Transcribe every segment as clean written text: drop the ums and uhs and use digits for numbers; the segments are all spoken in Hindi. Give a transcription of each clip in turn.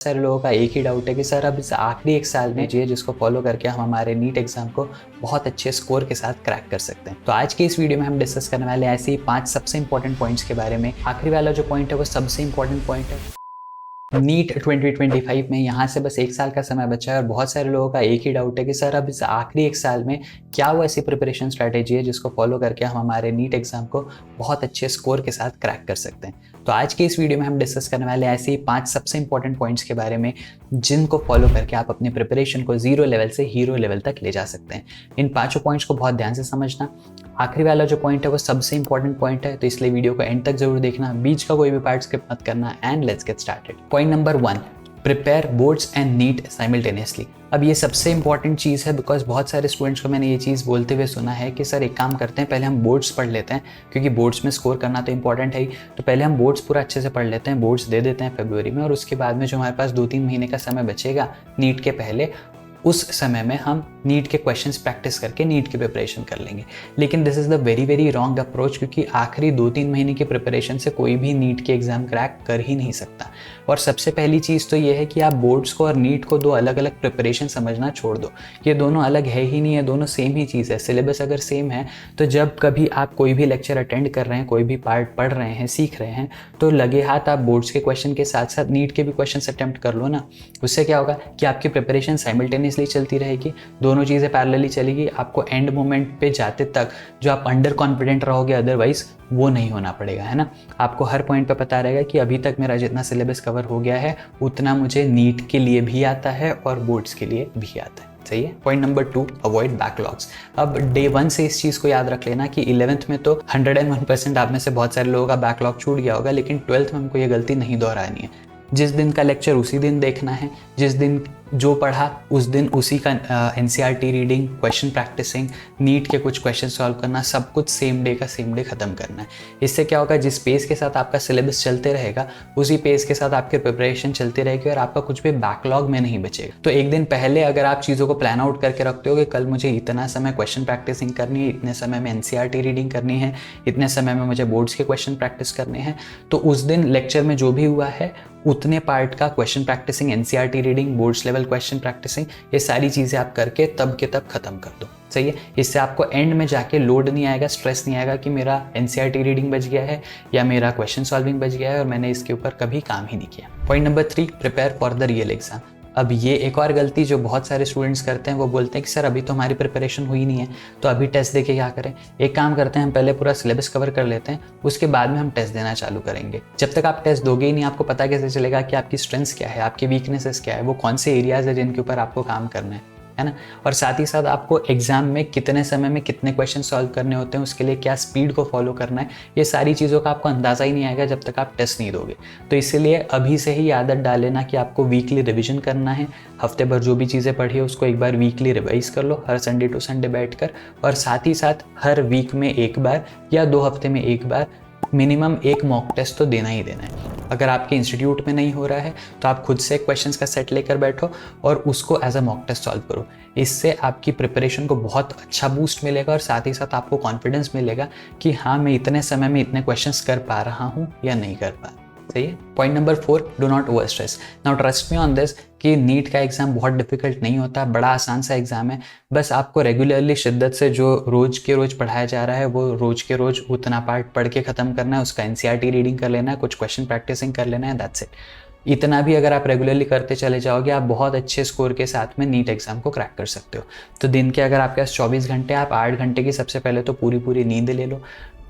सारे लोगों का एक ही डाउट है कि सर अब इस आखिरी एक साल में जी जिसको फॉलो करके हम हमारे नीट एग्जाम को बहुत अच्छे स्कोर के साथ क्रैक कर सकते हैं। तो आज की इस वीडियो में हम डिस्कस करने वाले हैं ऐसे ही 5 सबसे इंपॉर्टेंट पॉइंट्स के बारे में। आखिरी वाला जो पॉइंट है वो सबसे इंपॉर्टेंट पॉइंट है। नीट 2025 में यहाँ से बस एक साल का समय बचा है और बहुत सारे लोगों का एक ही डाउट है कि सर अब इस आखिरी एक साल में क्या वो ऐसी प्रिपरेशन स्ट्रैटेजी है जिसको फॉलो करके हम हमारे नीट एग्जाम को बहुत अच्छे स्कोर के साथ क्रैक कर सकते हैं। तो आज की इस वीडियो में हम डिस्कस करने वाले हैं ऐसे ही 5 सबसे इंपॉर्टेंट पॉइंट्स के बारे में जिनको फॉलो करके आप अपनी प्रिपरेशन को 0 लेवल से हीरो लेवल तक ले जा सकते हैं। इन पांचों पॉइंट्स को बहुत ध्यान से समझना। आखिरी वाला जो पॉइंट है वो सबसे इंपॉर्टेंट पॉइंट है, तो इसलिए वीडियो को एंड तक जरूर देखना, बीच का कोई भी पार्ट स्किप मत करना। And let's get started. Point number 1, prepare boards and NEET simultaneously. अब ये सबसे इंपॉर्टेंट चीज़ है बिकॉज बहुत सारे स्टूडेंट्स को मैंने ये चीज़ बोलते हुए सुना है कि सर एक काम करते हैं, पहले हम बोर्ड्स पढ़ लेते हैं क्योंकि बोर्ड्स में स्कोर करना तो इंपॉर्टेंट है ही, तो पहले हम बोर्ड्स पूरा अच्छे से पढ़ लेते हैं, बोर्ड्स दे देते हैं फरवरी में, और उसके बाद में जो हमारे पास 2-3 महीने का समय बचेगा नीट के पहले, उस समय में हम नीट के क्वेश्चंस प्रैक्टिस करके नीट की प्रिपरेशन कर लेंगे। लेकिन this is the very very wrong approach, क्योंकि आखिरी 2-3 महीने की प्रिपरेशन से कोई भी नीट के एग्ज़ाम क्रैक कर ही नहीं सकता। और सबसे पहली चीज़ तो ये है कि आप बोर्ड्स को और नीट को दो अलग अलग प्रिपरेशन समझना छोड़ दो। ये दोनों अलग है ही नहीं है, दोनों सेम ही चीज़ है। सिलेबस अगर सेम है तो जब कभी आप कोई भी लेक्चर अटेंड कर रहे हैं, कोई भी पार्ट पढ़ रहे हैं, सीख रहे हैं, तो लगे हाथ आप बोर्ड्स के क्वेश्चन के साथ साथ नीट के भी क्वेश्चन अटेम्प्ट कर लो ना। उससे क्या होगा कि आपकी प्रिपरेशन साइमल्टेनियसली चलती रहेगी, दोनों चीज़ें पैरेलली चलेगी। आपको एंड मोमेंट पे जाते तक जो आप अंडर कॉन्फिडेंट रहोगे अदरवाइज वो नहीं होना पड़ेगा, है ना। आपको हर पॉइंट पे पता रहेगा कि अभी तक मेरा जितना सिलेबस कवर हो गया है उतना मुझे नीट के लिए भी आता है और बोर्ड्स के लिए भी आता है। सही है। Point number 2, avoid backlogs. अब डे 1 से इस चीज़ को याद रख लेना कि 11th में तो 101% आप में से बहुत सारे लोगों का बैकलॉग छूट गया होगा, लेकिन 12th में हमको ये गलती नहीं दोहरानी है। जिस दिन का लेक्चर उसी दिन देखना है, जिस दिन जो पढ़ा उस दिन उसी का NCERT reading, question practicing, NEET के कुछ क्वेश्चन सॉल्व करना, सब कुछ सेम डे का सेम डे खत्म करना है। इससे क्या होगा, जिस पेस के साथ आपका सिलेबस चलते रहेगा उसी पेस के साथ आपकी प्रिपरेशन चलती रहेगी और आपका कुछ भी बैकलॉग में नहीं बचेगा। तो एक दिन पहले अगर आप चीज़ों को प्लान आउट करके रखते हो कि कल मुझे इतना समय क्वेश्चन प्रैक्टिसिंग करनी है, इतने समय में एनसीईआरटी रीडिंग करनी है, इतने समय में मुझे बोर्ड्स के क्वेश्चन प्रैक्टिस करने हैं, तो उस दिन लेक्चर में जो भी हुआ है उतने पार्ट का question practicing, NCERT reading, boards level question practicing, ये सारी चीज़ें आप करके तब के तब खत्म कर दो। सही है। इससे आपको एंड में जाके लोड नहीं आएगा, स्ट्रेस नहीं आएगा कि मेरा एनसीईआरटी रीडिंग बच गया है या मेरा क्वेश्चन सॉल्विंग बच गया है और मैंने इसके ऊपर कभी काम ही नहीं किया। Point number 3, prepare for the real exam. अब ये एक और गलती जो बहुत सारे स्टूडेंट्स करते हैं, वो बोलते हैं कि सर अभी तो हमारी प्रिपरेशन हुई नहीं है तो अभी टेस्ट देके क्या करें। एक काम करते हैं, हम पहले पूरा सिलेबस कवर कर लेते हैं, उसके बाद में हम टेस्ट देना चालू करेंगे। जब तक आप टेस्ट दोगे ही नहीं, आपको पता कैसे चलेगा कि आपकी स्ट्रेंथ्स क्या है, आपकी वीकनेसेस क्या है, वो कौन से एरियाज है जिनके ऊपर आपको काम करना है ना। और साथ ही साथ आपको एग्जाम में कितने समय में कितने क्वेश्चन सॉल्व करने होते हैं, उसके लिए क्या स्पीड को फॉलो करना है, ये सारी चीज़ों का आपको अंदाज़ा ही नहीं आएगा जब तक आप टेस्ट नहीं दोगे। तो इसलिए अभी से ही आदत डाल लेना कि आपको वीकली रिवीजन करना है। हफ्ते भर जो भी चीज़ें पढ़ी है उसको एक बार वीकली रिवाइज कर लो, हर संडे टू संडे बैठकर, और साथ ही साथ हर वीक में एक बार या 2 हफ्ते में एक बार मिनिमम एक मॉक टेस्ट तो देना ही देना है। अगर आपके इंस्टीट्यूट में नहीं हो रहा है तो आप खुद से क्वेश्चंस का सेट लेकर बैठो और उसको as a mock test solve करो। इससे आपकी प्रिपरेशन को बहुत अच्छा बूस्ट मिलेगा और साथ ही साथ आपको कॉन्फिडेंस मिलेगा कि हाँ मैं इतने समय में इतने क्वेश्चंस कर पा रहा हूँ या नहीं कर पा। सही है। Point number 4, do not over stress. Now trust me on this कि नीट का एग्जाम बहुत डिफिकल्ट नहीं होता, बड़ा आसान सा एग्जाम है। बस आपको रेगुलरली शिद्दत से जो रोज के रोज पढ़ाया जा रहा है वो रोज के रोज उतना पार्ट पढ़ के खत्म करना है, उसका एनसीईआरटी रीडिंग कर लेना है, कुछ क्वेश्चन प्रैक्टिसिंग कर लेना है, दैट्स इट। इतना भी अगर आप रेगुलरली करते चले जाओगे आप बहुत अच्छे स्कोर के साथ में नीट एग्जाम को क्रैक कर सकते हो। तो दिन के अगर आपके पास 24 घंटे, आप 8 घंटे की सबसे पहले तो पूरी नींद ले लो।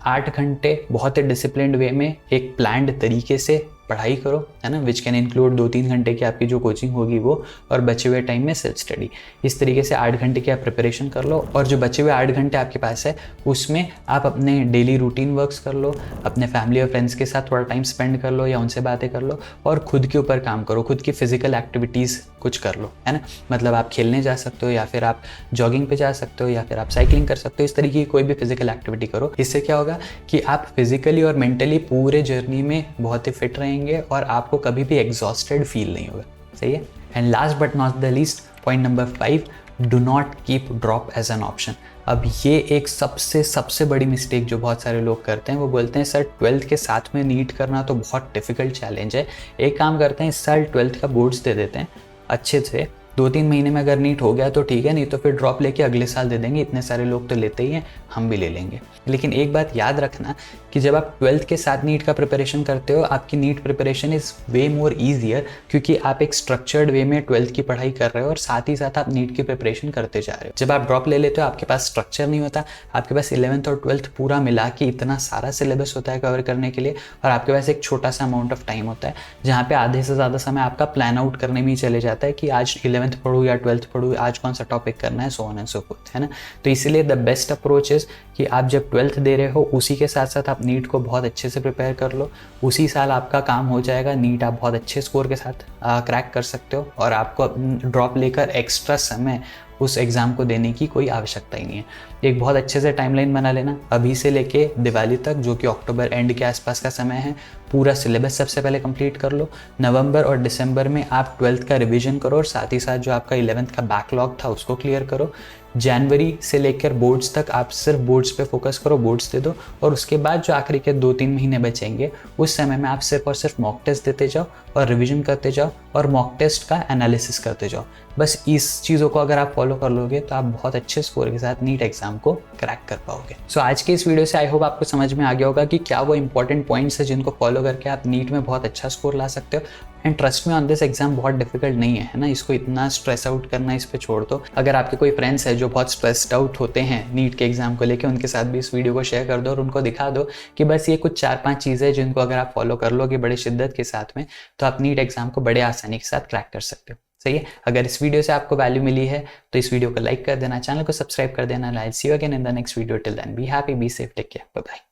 8 घंटे बहुत ही डिसिप्लिन्ड वे में एक प्लान्ड तरीके से पढ़ाई करो, है ना, विच कैन इंक्लूड 2-3 घंटे की आपकी जो कोचिंग होगी वो, और बचे हुए टाइम में सेल्फ स्टडी। इस तरीके से 8 घंटे की आप प्रिपरेशन कर लो और जो बचे हुए 8 घंटे आपके पास है उसमें आप अपने डेली रूटीन वर्क्स कर लो, अपने फैमिली और फ्रेंड्स के साथ थोड़ा टाइम स्पेंड कर लो या उनसे बातें कर लो और खुद के ऊपर काम करो, खुद की फिजिकल एक्टिविटीज़ कुछ कर लो, है ना। मतलब आप खेलने जा सकते हो या फिर आप जॉगिंग पे जा सकते हो या फिर आप साइकिलिंग कर सकते हो, इस तरीके की कोई भी फिजिकल एक्टिविटी करो। इससे क्या होगा कि आप फिजिकली और मेंटली पूरे जर्नी में बहुत ही फिट रहेंगे और आपको कभी भी एग्जॉस्टेड फील नहीं होगा। सही है। And last but not the least, point number 5, do not keep drop as an option. अब ये एक सबसे सबसे बड़ी मिस्टेक जो बहुत सारे लोग करते हैं, वो बोलते हैं सर 12th के साथ में नीट करना तो बहुत डिफ़िकल्ट चैलेंज है। एक काम करते हैं, इस साल 12th का बोर्ड्स दे देते हैं अच्छे से, 2-3 महीने में अगर नीट हो गया तो ठीक है, नहीं तो फिर ड्रॉप लेके अगले साल दे देंगे। इतने सारे लोग तो लेते ही हैं, हम भी ले लेंगे। लेकिन एक बात याद रखना कि जब आप 12th के साथ नीट का प्रिपरेशन करते हो, आपकी NEET preparation is way more easier, क्योंकि आप एक स्ट्रक्चर्ड वे में 12th की पढ़ाई कर रहे हो और साथ ही साथ आप नीट की प्रिपरेशन करते जा रहे हो। जब आप ड्रॉप ले लेते हो, आपके पास स्ट्रक्चर नहीं होता, आपके पास 11th और 12th पूरा मिला के इतना सारा सिलेबस होता है कवर करने के लिए, और आपके पास एक छोटा सा अमाउंट ऑफ टाइम होता है जहाँ पे आधे से ज़्यादा समय आपका प्लान आउट करने में ही चले जाता है कि आज 11th पढ़ूँ या 12th पढ़ूँ, आज कौन सा टॉपिक करना है, so on and so fourth, है ना। तो इसलिए द बेस्ट अप्रोच इज़ कि आप जब 12th दे रहे हो, उसी के साथ साथ आप नीट को बहुत अच्छे से प्रिपेयर कर लो। उसी साल आपका काम हो जाएगा, नीट आप बहुत अच्छे स्कोर के साथ क्रैक कर सकते हो, और आपको ड्रॉप लेकर एक्स्ट्रा समय उस एग्ज़ाम को देने की कोई आवश्यकता ही नहीं है। एक बहुत अच्छे से टाइमलाइन बना लेना, अभी से लेके दिवाली तक, जो कि अक्टूबर एंड के आसपास का समय है, पूरा सिलेबस सबसे पहले कंप्लीट कर लो। नवंबर और दिसंबर में आप 12th का रिवीजन करो, और साथ ही साथ जो आपका 11th का बैकलॉग था उसको क्लियर करो। जनवरी से लेकर बोर्ड्स तक आप सिर्फ बोर्ड्स पे फोकस करो, बोर्ड्स दे दो, और उसके बाद जो आखिरी के 2-3 महीने बचेंगे, उस समय में आप सिर्फ और सिर्फ मॉक टेस्ट देते जाओ और रिवीजन करते जाओ और मॉक टेस्ट का एनालिसिस करते जाओ। बस इस चीज़ों को अगर आप फॉलो कर लोगे तो आप बहुत अच्छे स्कोर के साथ नीट एग्जाम को क्रैक कर पाओगे। सो आज के इस वीडियो से आई होप आपको समझ में आ गया होगा कि क्या वो इंपॉर्टेंट पॉइंट्स है जिनको फॉलो करके आप नीट में बहुत अच्छा स्कोर ला सकते हो। एंड ट्रस्ट में ऑन दिस एग्जाम बहुत डिफिकल्ट नहीं है ना, इसको इतना स्ट्रेस आउट करना इस पे छोड़ दो। अगर आपके कोई फ्रेंड्स है जो बहुत स्ट्रेस्ड आउट होते हैं नीट के एग्जाम को लेके, उनके साथ भी इस वीडियो को शेयर कर दो और उनको दिखा दो कि बस ये कुछ 4-5 चीज़ें जिनको अगर आप फॉलो कर लोगे बड़े शिद्दत के साथ में, तो आप नीट एग्जाम को बड़े आसानी के साथ क्रैक कर सकते हो। सही है। अगर इस वीडियो से आपको वैल्यू मिली है तो इस वीडियो को लाइक कर देना, चैनल को सब्सक्राइब कर देना। I will see you again in the next video. Till then be happy, be safe, take care, bye bye.